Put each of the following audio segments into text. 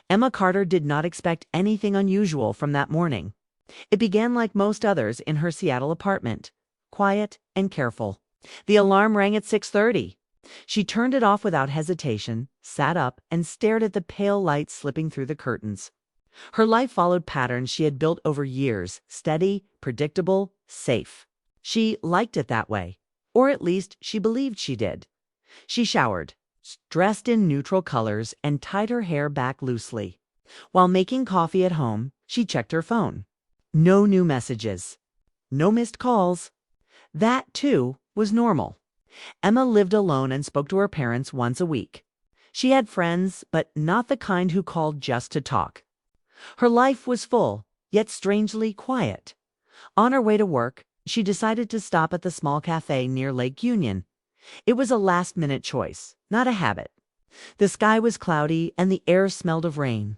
Emma Carter did not expect anything unusual from that morning. It began like most others in her Seattle apartment, quiet and careful. The alarm rang at 6:30. She turned it off without hesitation, sat up, and stared at the pale light slipping through the curtains. Her life followed patterns she had built over years, steady, predictable, safe. She liked it that way, or at least she believed she did. She showered, dressed in neutral colors, and tied her hair back loosely. While making coffee at home, she checked her phone. No new messages. No missed calls. That, too, was normal. Emma lived alone and spoke to her parents once a week. She had friends, but not the kind who called just to talk. Her life was full, yet strangely quiet. On her way to work, she decided to stop at the small cafe near Lake Union. It was a last-minute choice, not a habit. The sky was cloudy and the air smelled of rain.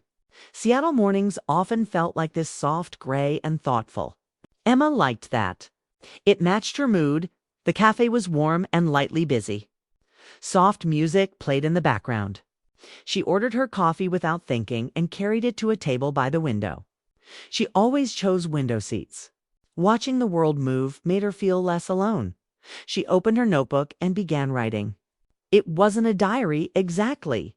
Seattle mornings often felt like this, soft, gray, and thoughtful. Emma liked that. It matched her mood. The cafe was warm and lightly busy. Soft music played in the background. She ordered her coffee without thinking and carried it to a table by the window. She always chose window seats. Watching the world move made her feel less alone. She opened her notebook and began writing. It wasn't a diary exactly.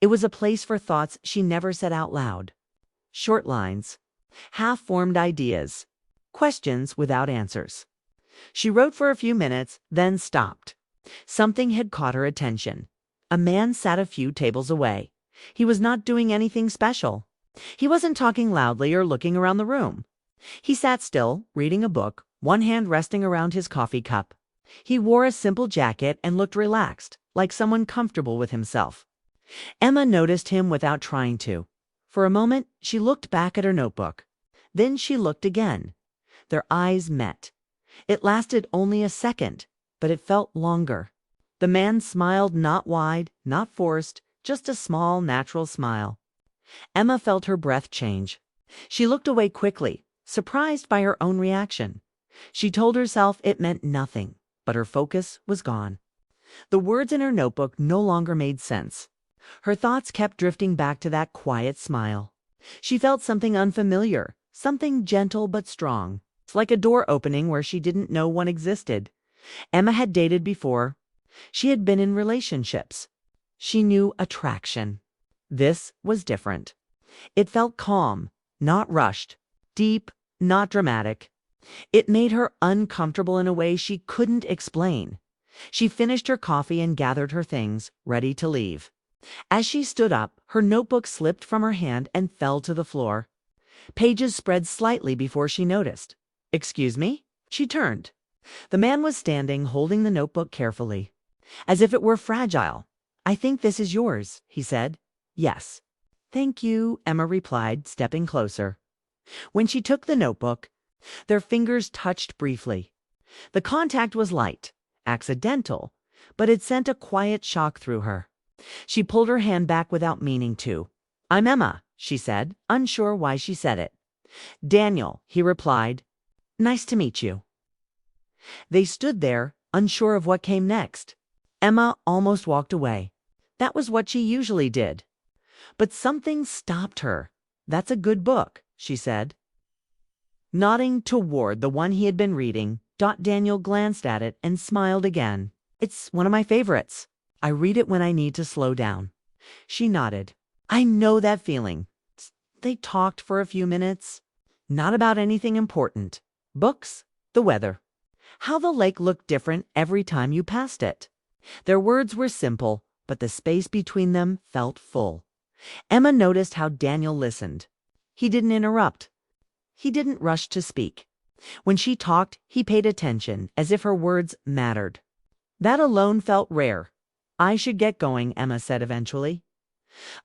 It was a place for thoughts she never said out loud. Short lines, half-formed ideas, questions without answers. She wrote for a few minutes, then stopped. Something had caught her attention. A man sat a few tables away. He was not doing anything special. He wasn't talking loudly or looking around the room. He sat still, reading a book, one hand resting around his coffee cup. He wore a simple jacket and looked relaxed, like someone comfortable with himself. Emma noticed him without trying to. For a moment, she looked back at her notebook. Then she looked again. Their eyes met. It lasted only a second, but it felt longer. The man smiled, not wide, not forced, just a small, natural smile. Emma felt her breath change. She looked away quickly, surprised by her own reaction. She told herself it meant nothing, but her focus was gone. The words in her notebook no longer made sense. Her thoughts kept drifting back to that quiet smile. She felt something unfamiliar, something gentle but strong, like a door opening where she didn't know one existed. Emma had dated before. She had been in relationships. She knew attraction. This was different. It felt calm, not rushed, deep, not dramatic. It made her uncomfortable in a way she couldn't explain. She finished her coffee and gathered her things, ready to leave. As she stood up, her notebook slipped from her hand and fell to the floor. Pages spread slightly before she noticed. "Excuse me?" She turned. The man was standing, holding the notebook carefully, as if it were fragile. "I think this is yours," he said. "Yes." "Thank you," Emma replied, stepping closer. When she took the notebook, their fingers touched briefly. The contact was light, accidental, but it sent a quiet shock through her. She pulled her hand back without meaning to. "I'm Emma," she said, unsure why she said it. "Daniel," he replied. "Nice to meet you." They stood there, unsure of what came next. Emma almost walked away. That was what she usually did. But something stopped her. "That's a good book," she said. Nodding toward the one he had been reading, Daniel glanced at it and smiled again. "It's one of my favorites. I read it when I need to slow down." She nodded. "I know that feeling." They talked for a few minutes. Not about anything important. Books, the weather, how the lake looked different every time you passed it. Their words were simple, but the space between them felt full. Emma noticed how Daniel listened. He didn't interrupt. He didn't rush to speak. When she talked, he paid attention, as if her words mattered. That alone felt rare. "I should get going," Emma said eventually.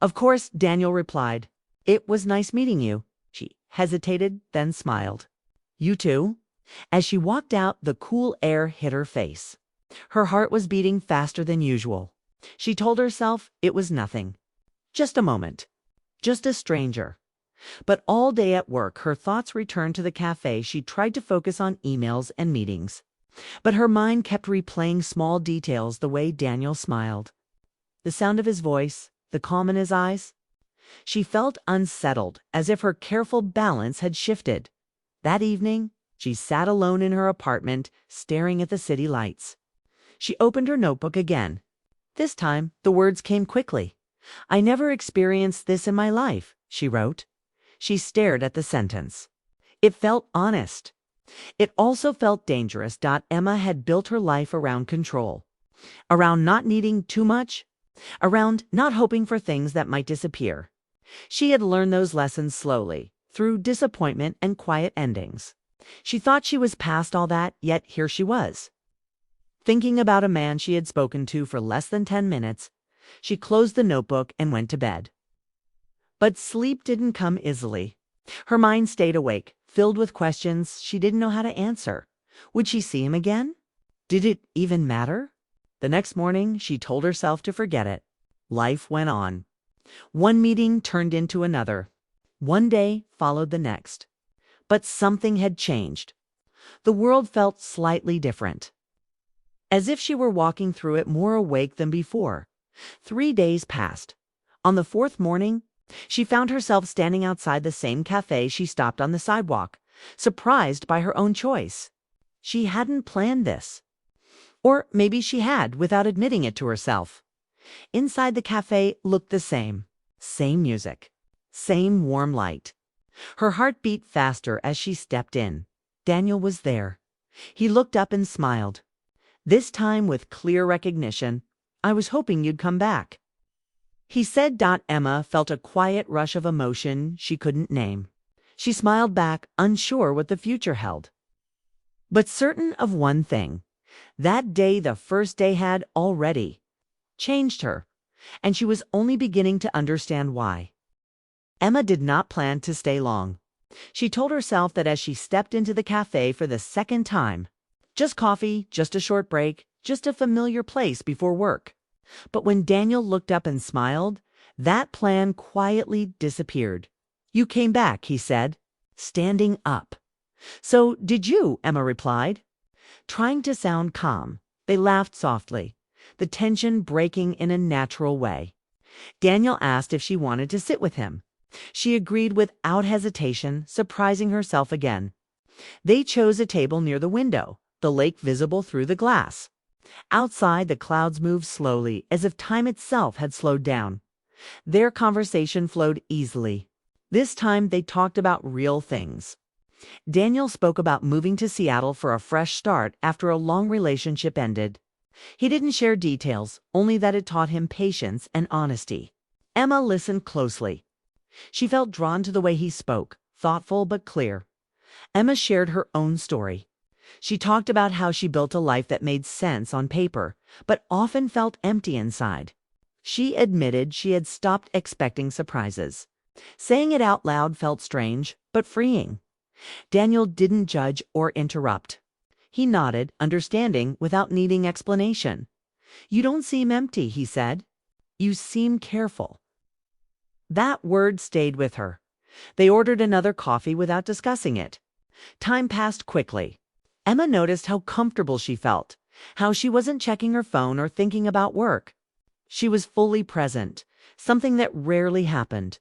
"Of course," Daniel replied. "It was nice meeting you." She hesitated, then smiled. "You too?" As she walked out, the cool air hit her face. Her heart was beating faster than usual. She told herself it was nothing. Just a moment. Just a stranger. But all day at work, her thoughts returned to the cafe. She tried to focus on emails and meetings. But her mind kept replaying small details, the way Daniel smiled, the sound of his voice, the calm in his eyes. She felt unsettled, as if her careful balance had shifted. That evening, she sat alone in her apartment, staring at the city lights. She opened her notebook again. This time, the words came quickly. "I never experienced this in my life," she wrote. She stared at the sentence. It felt honest. It also felt dangerous. Emma had built her life around control, around not needing too much, around not hoping for things that might disappear. She had learned those lessons slowly, through disappointment and quiet endings. She thought she was past all that, yet here she was, thinking about a man she had spoken to for less than 10 minutes. She closed the notebook and went to bed. But sleep didn't come easily. Her mind stayed awake, filled with questions she didn't know how to answer. Would she see him again? Did it even matter? The next morning, she told herself to forget it. Life went on. One meeting turned into another. One day followed the next. But something had changed. The world felt slightly different, as if she were walking through it more awake than before. 3 days passed. On the 4th morning, she found herself standing outside the same cafe she stopped on the sidewalk, surprised by her own choice. She hadn't planned this. Or maybe she had, without admitting it to herself. Inside the cafe looked the same. Same music. Same warm light. Her heart beat faster as she stepped in. Daniel was there. He looked up and smiled. This time with clear recognition. "I was hoping you'd come back," he said. Emma felt a quiet rush of emotion she couldn't name. She smiled back, unsure what the future held, but certain of one thing. That day, the first day, had already changed her, and she was only beginning to understand why. Emma did not plan to stay long. She told herself that as she stepped into the cafe for the second time. Just coffee, just a short break, just a familiar place before work. But when Daniel looked up and smiled, that plan quietly disappeared. "You came back," he said, standing up. "So did you," Emma replied, trying to sound calm. They laughed softly, the tension breaking in a natural way. Daniel asked if she wanted to sit with him. She agreed without hesitation, surprising herself again. They chose a table near the window, the lake visible through the glass. Outside, the clouds moved slowly, as if time itself had slowed down. Their conversation flowed easily. This time, they talked about real things. Daniel spoke about moving to Seattle for a fresh start after a long relationship ended. He didn't share details, only that it taught him patience and honesty. Emma listened closely. She felt drawn to the way he spoke, thoughtful but clear. Emma shared her own story. She talked about how she built a life that made sense on paper, but often felt empty inside. She admitted she had stopped expecting surprises. Saying it out loud felt strange, but freeing. Daniel didn't judge or interrupt. He nodded, understanding without needing explanation. "You don't seem empty," he said. "You seem careful." That word stayed with her. They ordered another coffee without discussing it. Time passed quickly. Emma noticed how comfortable she felt, how she wasn't checking her phone or thinking about work. She was fully present, something that rarely happened.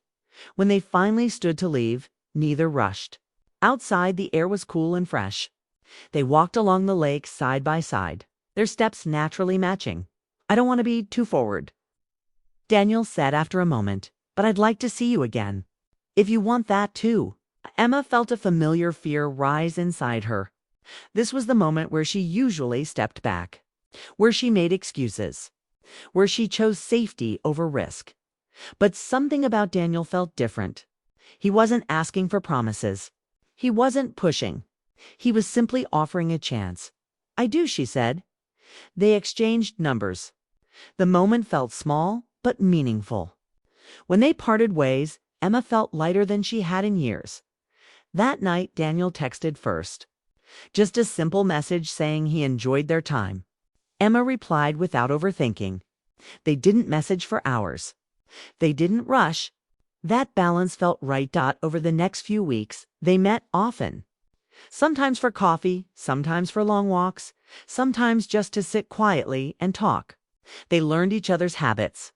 When they finally stood to leave, neither rushed. Outside, the air was cool and fresh. They walked along the lake side by side, their steps naturally matching. "I don't want to be too forward," Daniel said after a moment, "but I'd like to see you again. If you want that too." Emma felt a familiar fear rise inside her. This was the moment where she usually stepped back, where she made excuses, where she chose safety over risk. But something about Daniel felt different. He wasn't asking for promises. He wasn't pushing. He was simply offering a chance. "I do," she said. They exchanged numbers. The moment felt small but meaningful. When they parted ways, Emma felt lighter than she had in years. That night, Daniel texted first. Just a simple message saying he enjoyed their time. Emma replied without overthinking. They didn't message for hours. They didn't rush. That balance felt right. Over the next few weeks, they met often. Sometimes for coffee, sometimes for long walks, sometimes just to sit quietly and talk. They learned each other's habits.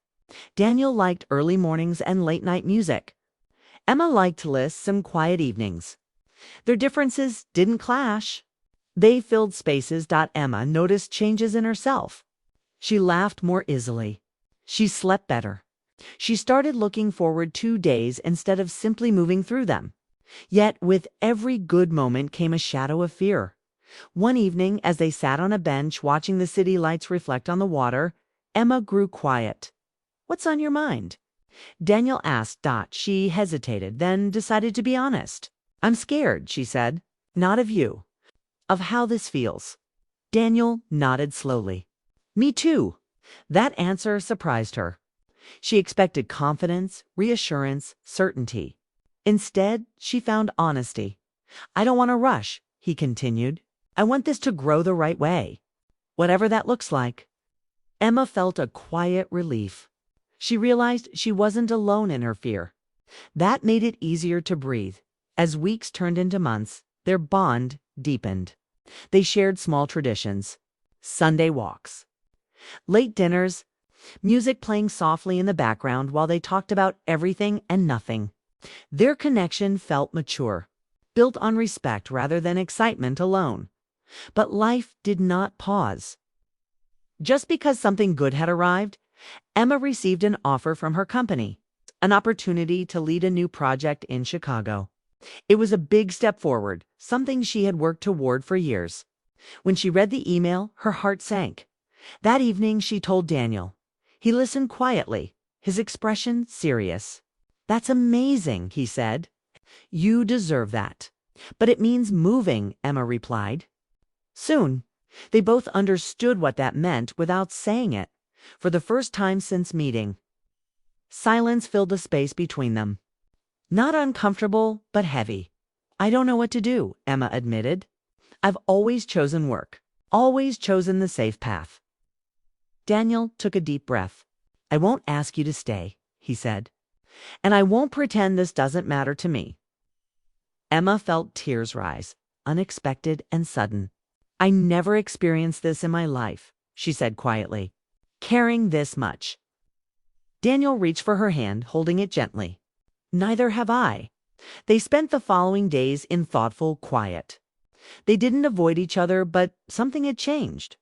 Daniel liked early mornings and late-night music. Emma liked lists and quiet evenings. Their differences didn't clash. They filled spaces. Emma noticed changes in herself. She laughed more easily. She slept better. She started looking forward to days instead of simply moving through them. Yet with every good moment came a shadow of fear. One evening, as they sat on a bench watching the city lights reflect on the water, Emma grew quiet. "What's on your mind?" Daniel asked. She hesitated, then decided to be honest. "I'm scared," she said. "Not of you. Of how this feels." Daniel nodded slowly. "Me too." That answer surprised her. She expected confidence, reassurance, certainty. Instead, she found honesty. "I don't want to rush," he continued. "I want this to grow the right way, whatever that looks like." Emma felt a quiet relief. She realized she wasn't alone in her fear. That made it easier to breathe. As weeks turned into months, their bond deepened. They shared small traditions: Sunday walks, late dinners, music playing softly in the background while they talked about everything and nothing. Their connection felt mature, built on respect rather than excitement alone. But life did not pause. Just because something good had arrived, Emma received an offer from her company, an opportunity to lead a new project in Chicago. It was a big step forward, something she had worked toward for years. When she read the email, her heart sank. That evening, she told Daniel. He listened quietly, his expression serious. "That's amazing," he said. "You deserve that." "But it means moving," Emma replied. Soon, they both understood what that meant without saying it, for the first time since meeting. Silence filled the space between them. Not uncomfortable, but heavy. "I don't know what to do," Emma admitted. "I've always chosen work, always chosen the safe path." Daniel took a deep breath. "I won't ask you to stay," he said. "And I won't pretend this doesn't matter to me." Emma felt tears rise, unexpected and sudden. "I never experienced this in my life," she said quietly. "Caring this much." Daniel reached for her hand, holding it gently. "Neither have I." They spent the following days in thoughtful quiet. They didn't avoid each other, but something had changed.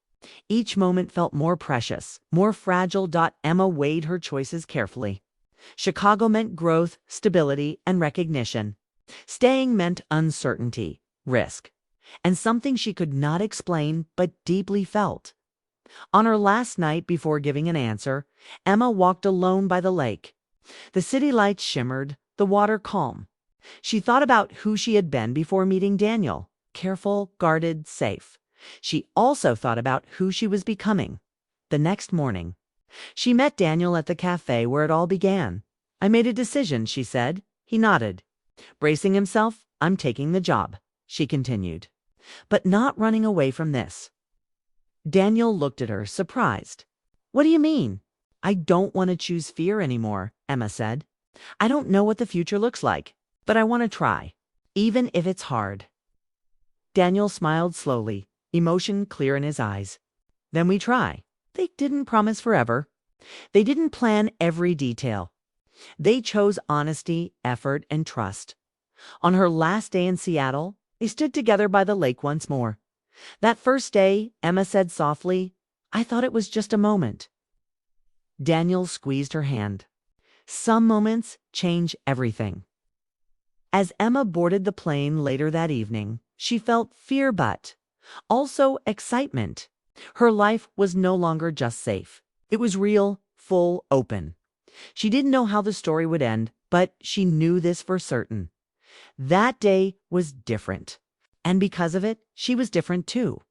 Each moment felt more precious, more fragile. Emma weighed her choices carefully. Chicago meant growth, stability, and recognition. Staying meant uncertainty, risk, and something she could not explain but deeply felt. On her last night before giving an answer, Emma walked alone by the lake. The city lights shimmered, the water calm. She thought about who she had been before meeting Daniel: careful, guarded, safe. She also thought about who she was becoming. The next morning, she met Daniel at the cafe where it all began. "I made a decision," she said. He nodded. Bracing himself, "I'm taking the job," she continued, "but not running away from this." Daniel looked at her, surprised. "What do you mean?" "I don't want to choose fear anymore," Emma said. "I don't know what the future looks like, but I want to try, even if it's hard." Daniel smiled slowly, emotion clear in his eyes. "Then we try." They didn't promise forever. They didn't plan every detail. They chose honesty, effort, and trust. On her last day in Seattle, they stood together by the lake once more. That first day, Emma said softly, "I thought it was just a moment." Daniel squeezed her hand. Some moments change everything. As Emma boarded the plane later that evening, she felt fear but also excitement. Her life was no longer just safe. It was real, full, open. She didn't know how the story would end, but she knew this for certain. That day was different. And because of it, she was different too.